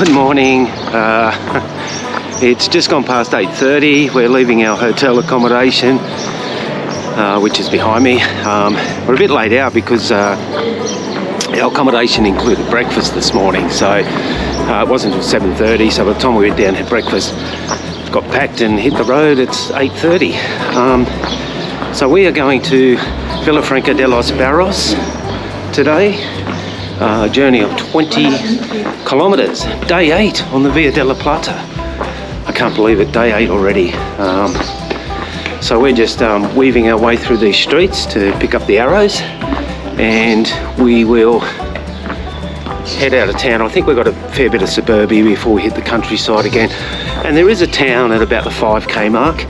Good morning. It's just gone past 8:30. We're leaving our hotel accommodation, which is behind me. We're a bit late out because our accommodation included breakfast this morning, so it wasn't until 7:30. So by the time we went down and had breakfast, got packed and hit the road, it's 8:30. So we are going to Villafranca de Los Barros today. A journey of 20 kilometres, day 8 on the Via de la Plata. I can't believe it, day 8 already. So we're just weaving our way through these streets to pick up the arrows, and we will head out of town. I think we've got a fair bit of suburbia before we hit the countryside again. And there is a town at about the 5k mark.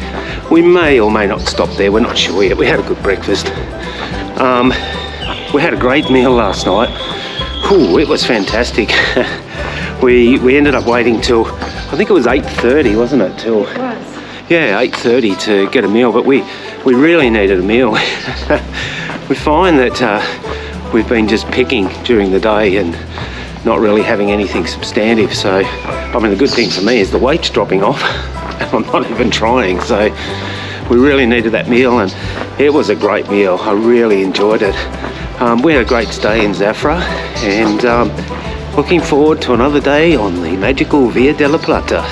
We may or may not stop there, we're not sure yet. We had a good breakfast. We had a great meal last night. Ooh, it was fantastic. we ended up waiting till, I think it was 8:30, wasn't it? Till, it was. Yeah, 8:30 to get a meal, but we really needed a meal. We find that we've been just picking during the day and not really having anything substantive. So, I mean, the good thing for me is the weight's dropping off and I'm not even trying. So we really needed that meal, and it was a great meal. I really enjoyed it. We had a great stay in Zafra, and looking forward to another day on the magical Via de la Plata.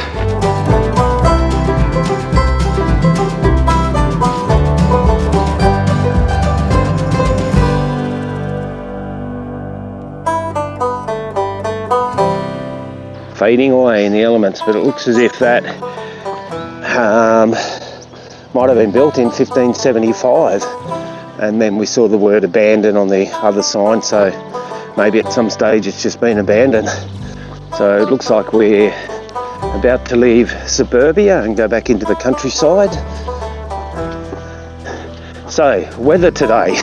Fading away in the elements, but it looks as if that might have been built in 1575. And then we saw the word abandoned on the other sign, so maybe at some stage it's just been abandoned. So it looks like we're about to leave suburbia and go back into the countryside. So, weather today.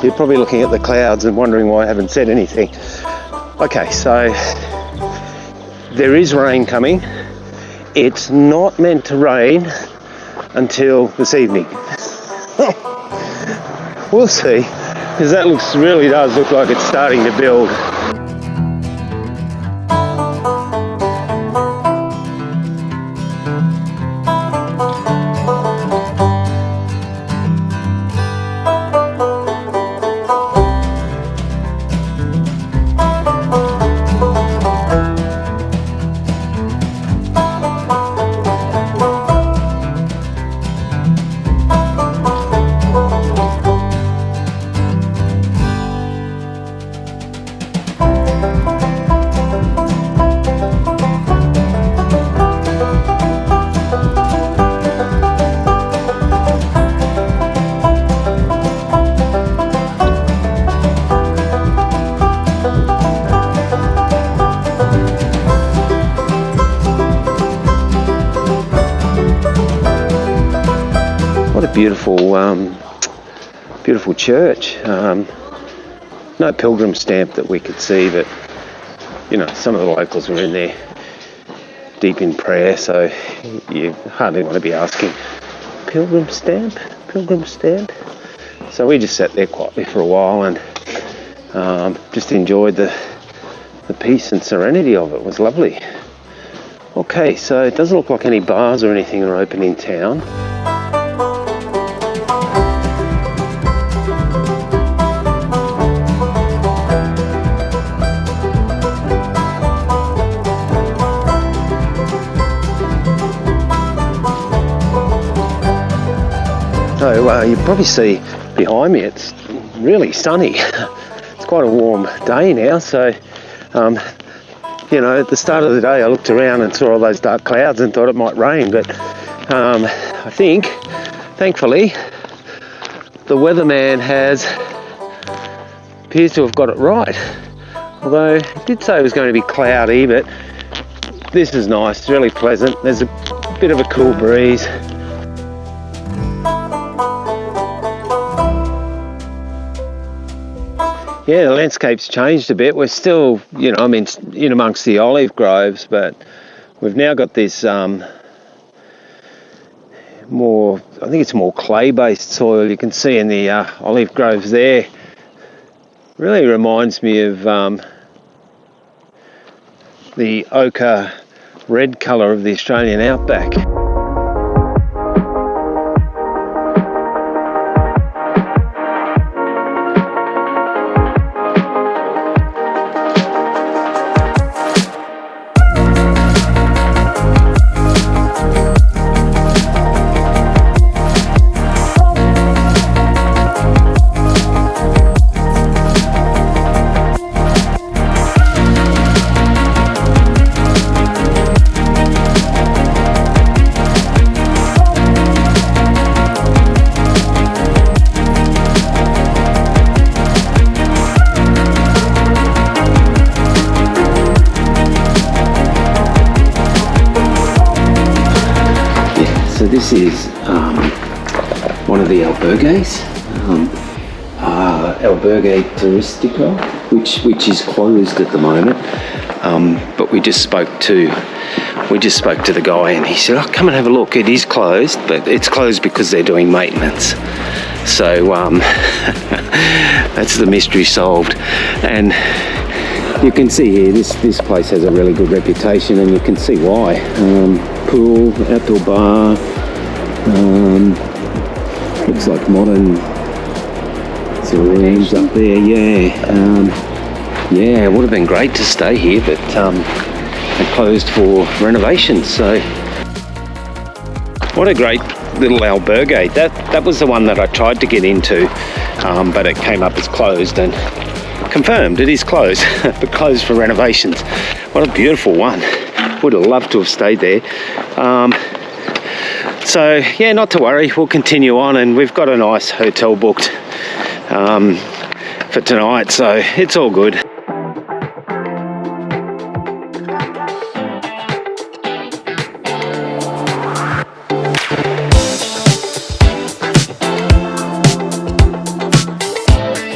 You're probably looking at the clouds and wondering why I haven't said anything. Okay, so there is rain coming. It's not meant to rain until this evening. We'll see, because that really does look like it's starting to build. What a beautiful church. No pilgrim stamp that we could see, but you know, some of the locals were in there deep in prayer, so you hardly want to be asking, pilgrim stamp? So we just sat there quietly for a while and just enjoyed the peace and serenity of it. It was lovely. Okay, so it doesn't look like any bars or anything are open in town. So you probably see behind me, it's really sunny. It's quite a warm day now, so you know, at the start of the day I looked around and saw all those dark clouds and thought it might rain, but I think, thankfully, the weatherman appears to have got it right. Although it did say it was going to be cloudy, but this is nice, it's really pleasant. There's a bit of a cool breeze. Yeah, the landscape's changed a bit. We're still, you know, I mean, in amongst the olive groves, but we've now got this more, I think it's more clay-based soil. You can see in the olive groves there. Really reminds me of the ochre red colour of the Australian outback. So this is one of the albergues, Alburgue Turístico, which is closed at the moment. But we just spoke to the guy, and he said, "Oh, come and have a look. It is closed, but it's closed because they're doing maintenance." So that's the mystery solved. And you can see here, this place has a really good reputation, and you can see why. Pool, outdoor bar, looks like modern sort of rooms up there. Yeah, it would have been great to stay here, but they closed for renovations. So what a great little albergue. That was the one that I tried to get into, but it came up as closed, and confirmed it is closed, but closed for renovations. What a beautiful one. Would have loved to have stayed there. So yeah, not to worry, we'll continue on, and we've got a nice hotel booked for tonight, so it's all good.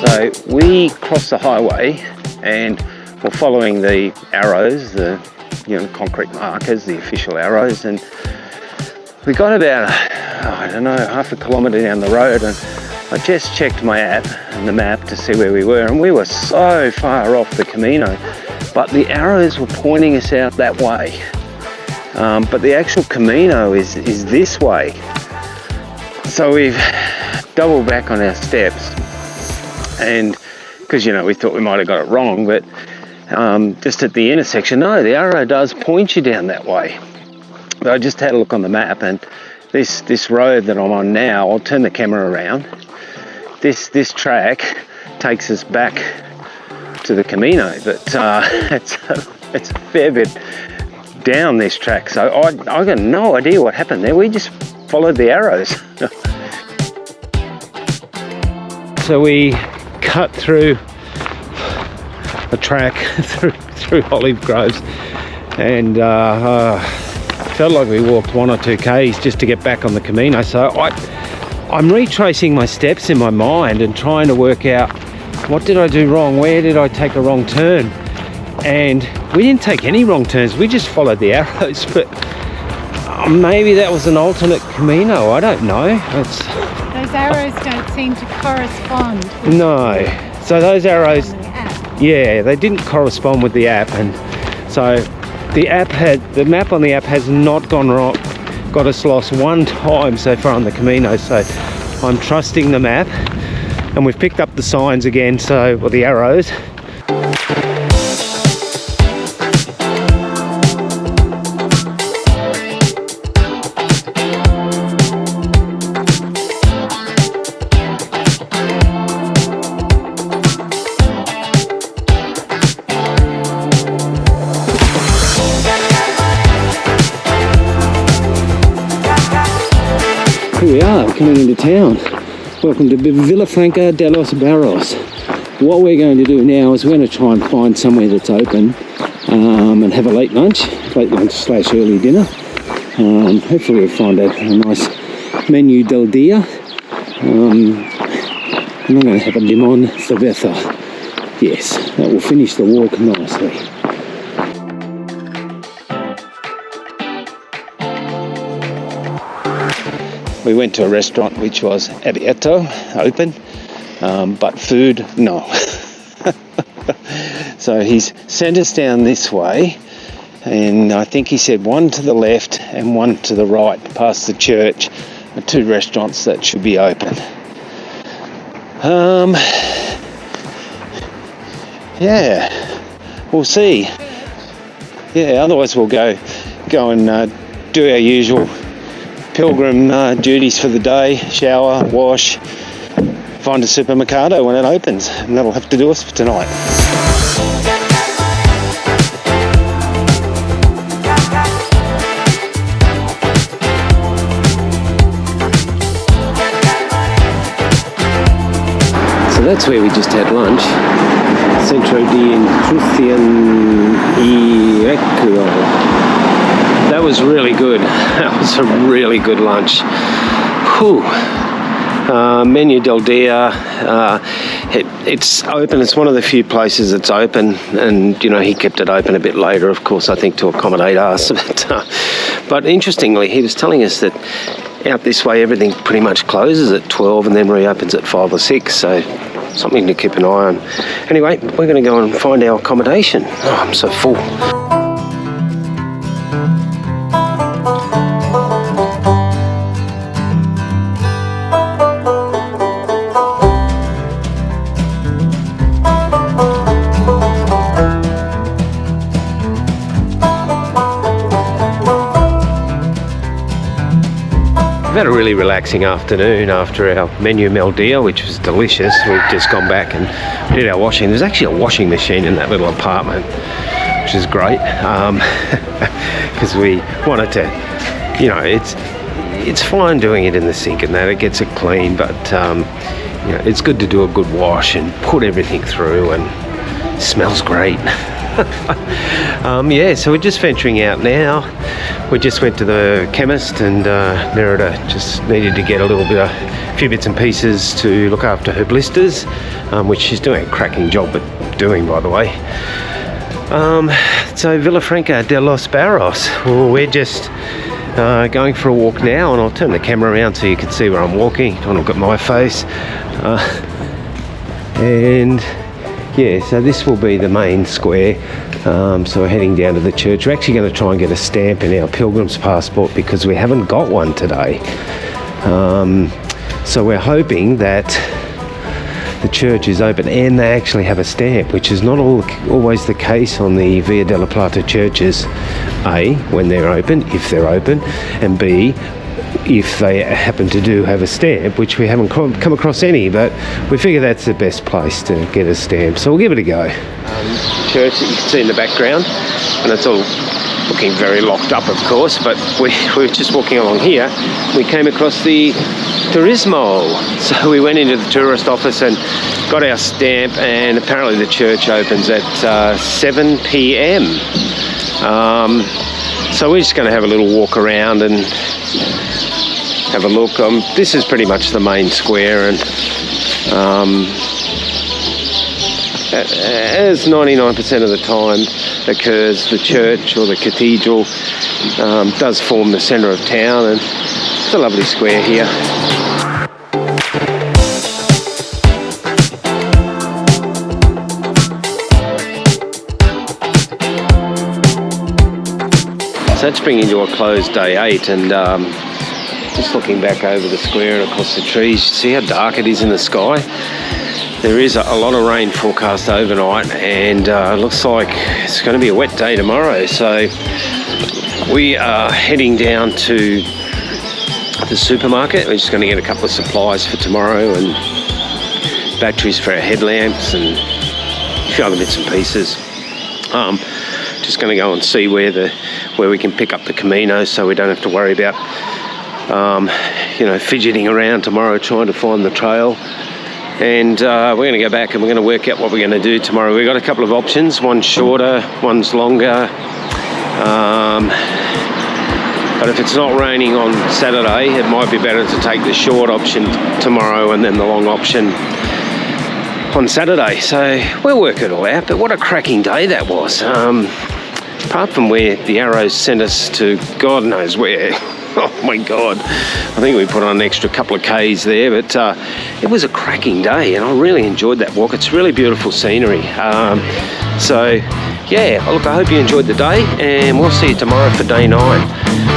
So we crossed the highway and we're following the arrows, the concrete markers, the official arrows, and we got about, I don't know, half a kilometre down the road, and I just checked my app and the map to see where we were, and we were so far off the Camino, but the arrows were pointing us out that way. But the actual Camino is this way. So we've doubled back on our steps, and because we thought we might have got it wrong, but just at the intersection, no, the arrow does point you down that way. But I just had a look on the map, and this road that I'm on now, I'll turn the camera around. This track takes us back to the Camino, but it's a fair bit down this track. So I got no idea what happened there. We just followed the arrows. So we cut through a track through olive groves, and felt like we walked 1 or 2 k's just to get back on the Camino. So I'm retracing my steps in my mind and trying to work out, what did I do wrong? Where did I take a wrong turn? And we didn't take any wrong turns, we just followed the arrows. But maybe that was an alternate Camino, I don't know. Those arrows don't seem to correspond. No, so those arrows, yeah, they didn't correspond with the app, and so the map on the app has not gone wrong, got us lost one time so far on the Camino. So I'm trusting the map, and we've picked up the signs again, or the arrows. Here we are, coming into town. Welcome to Villafranca de Los Barros. What we're going to do now is we're going to try and find somewhere that's open and have a late lunch / early dinner. Hopefully we'll find a nice menu del dia. And I'm going to have a limon cerveza. Yes, that will finish the walk nicely. We went to a restaurant which was abierto, open, but food, no. So he's sent us down this way, and I think he said one to the left and one to the right past the church are 2 restaurants that should be open. Yeah, we'll see. Yeah, otherwise we'll go and do our usual pilgrim duties for the day, shower, wash, find a supermercado when it opens, and that'll have to do us for tonight. So that's where we just had lunch. Centro de Intrusión y Recreo. That was really good. That was a really good lunch. Whew. Menu del Dia. It's open. It's one of the few places that's open, and he kept it open a bit later, of course, I think to accommodate us. But interestingly, he was telling us that out this way everything pretty much closes at 12 and then reopens at 5 or 6. So something to keep an eye on. Anyway, we're going to go and find our accommodation. Oh, I'm so full. We've had a really relaxing afternoon after our menu meal deal, which was delicious. We've just gone back and did our washing. There's actually a washing machine in that little apartment, which is great, because we wanted to, it's fine doing it in the sink and that, it gets it clean, but it's good to do a good wash and put everything through, and it smells great. So we're just venturing out now. We just went to the chemist, and Nerida just needed to get a few bits and pieces to look after her blisters, which she's doing a cracking job at doing, by the way. So Villafranca de Los Barros. Well, we're just going for a walk now, and I'll turn the camera around so you can see where I'm walking. I'll look at my face. So this will be the main square. So we're heading down to the church. We're actually going to try and get a stamp in our pilgrim's passport because we haven't got one today. So we're hoping that the church is open and they actually have a stamp, which is not always the case on the Via della Plata churches. A, when they're open, if they're open, and B, if they happen to have a stamp, which we haven't come across any, but we figure that's the best place to get a stamp, so we'll give it a go. Church that you can see in the background, and it's all looking very locked up, of course, but we were just walking along here. We came across the Turismo, so we went into the tourist office and got our stamp, and apparently the church opens at 7 p.m. So we're just going to have a little walk around and have a look. This is pretty much the main square, and as 99% of the time occurs, the church or the cathedral does form the centre of town, and it's a lovely square here. So that's bringing to a close day 8, and just looking back over the square and across the trees, see how dark it is in the sky? There is a lot of rain forecast overnight, and it looks like it's going to be a wet day tomorrow. So we are heading down to the supermarket. We're just going to get a couple of supplies for tomorrow and batteries for our headlamps and a few other bits and pieces. Just going to go and see where we can pick up the Camino, so we don't have to worry about fidgeting around tomorrow trying to find the trail. And we're going to go back and we're going to work out what we're going to do tomorrow. We've got a couple of options. One's shorter, one's longer. But if it's not raining on Saturday, it might be better to take the short option tomorrow and then the long option on Saturday. So we'll work it all out. But what a cracking day that was. Apart from where the arrows sent us to God knows where. Oh my God, I think we put on an extra couple of Ks there, but it was a cracking day and I really enjoyed that walk. It's really beautiful scenery. yeah, look, I hope you enjoyed the day, and we'll see you tomorrow for day 9.